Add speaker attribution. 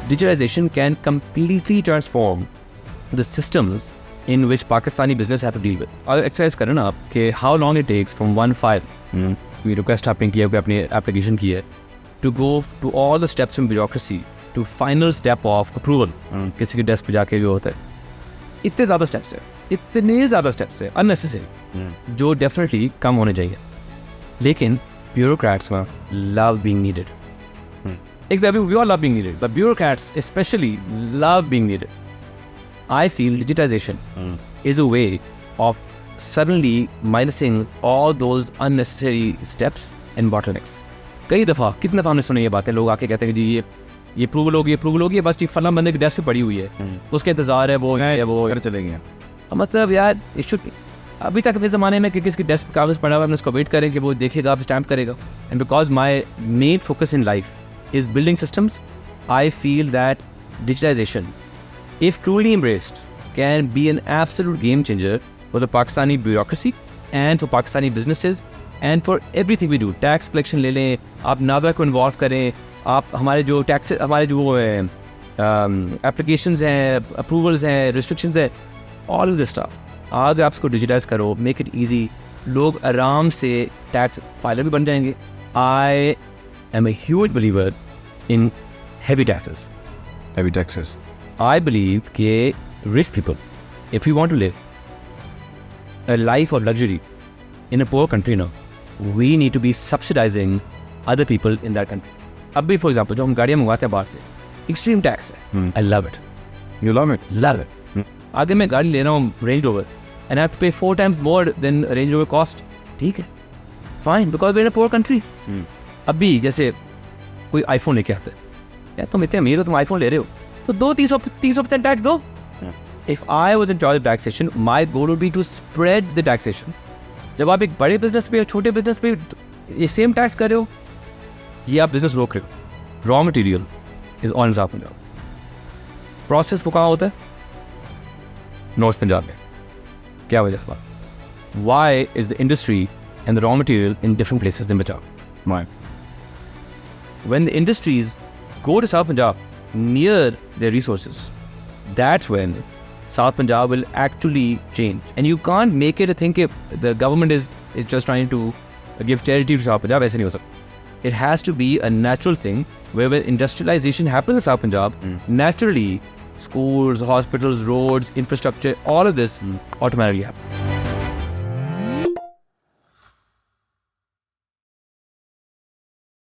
Speaker 1: digitization can completely transform the systems in which Pakistani business have to deal with. और exercise करें ना आप कि how long it takes from one file, कोई request आपने किया, कोई अपनी application की है, to go to all the steps in bureaucracy to final step of approval, किसी के desk पे जाके जो होता है, इतने ज़्यादा steps है unnecessary, जो definitely कम होने चाहिए. लेकिन bureaucrats ना love being needed. We all love being needed, but bureaucrats especially love being needed. I feel digitization is a way of suddenly minusing all those unnecessary steps and bottlenecks. कई दफ़ा कितने दफ़ा हमने सुने ये बातें, लोग आके कहते हैं कि जी ये अप्रूवल होगी, बस ठीक फला बंदे की डेस्क पे पड़ी हुई है, उसका इंतज़ार है, वो घर चले गए. मतलब यार अभी तक अपने ज़माने में कि किसकी डेस्क पे कागज़ पड़ा हुआ है, हमने उसको वेट करें कि वो देखेगा, आप स्टैम्प करेगा. And because my main focus in life is building systems, I feel that digitization, if truly embraced, can be an absolute game changer for the Pakistani bureaucracy and for Pakistani businesses and for everything we do. Tax collection ले लें, आप नादरा को involve करें, आप हमारे जो taxes, हमारे जो applications हैं, approvals हैं, restrictions हैं, all of this stuff. आज आप इसको digitize करो, make it easy, लोग आराम से tax filer भी बन जाएंगे. I am a huge believer in heavy taxes. I believe that rich people, if we want to live a life of luxury in a poor country now, we need to be subsidizing other people in that country. अभी for example, जो हम गाड़ियाँ मंगवाते हैं बाहर से, extreme tax है. I love it.
Speaker 2: You love it?
Speaker 1: Love it. आगे मैं गाड़ी ले रहा हूँ Range Rover and I have to pay 4 times more than Range Rover cost. ठीक है, fine, because we're in a poor country. अभी जैसे कोई iPhone लेके आता है, यार तुम इतने अमीर हो, तुम iPhone ले रहे हो, तो 200-300% टैक्स दो. If I was in charge of taxation, my goal would be to spread the taxation. जब आप एक बड़े बिजनेस पे या छोटे बिजनेस पे ये सेम टैक्स कर रहे हो, ये आप बिजनेस रोक रहे हो. Raw material is on south Punjab. Process वो कहाँ होता है? नॉर्थ पंजाब में. क्या वजह है? Why is the industry and the raw material in different places in Punjab?
Speaker 2: Why?
Speaker 1: When the industries go to South Punjab near their resources, that's when South Punjab will actually change. And you can't make it a thing if the government is just trying to give charity to South Punjab. ऐसे नहीं हो सकता. It has to be a natural thing where when industrialization happens in South Punjab, naturally schools, hospitals, roads, infrastructure, all of this automatically happens.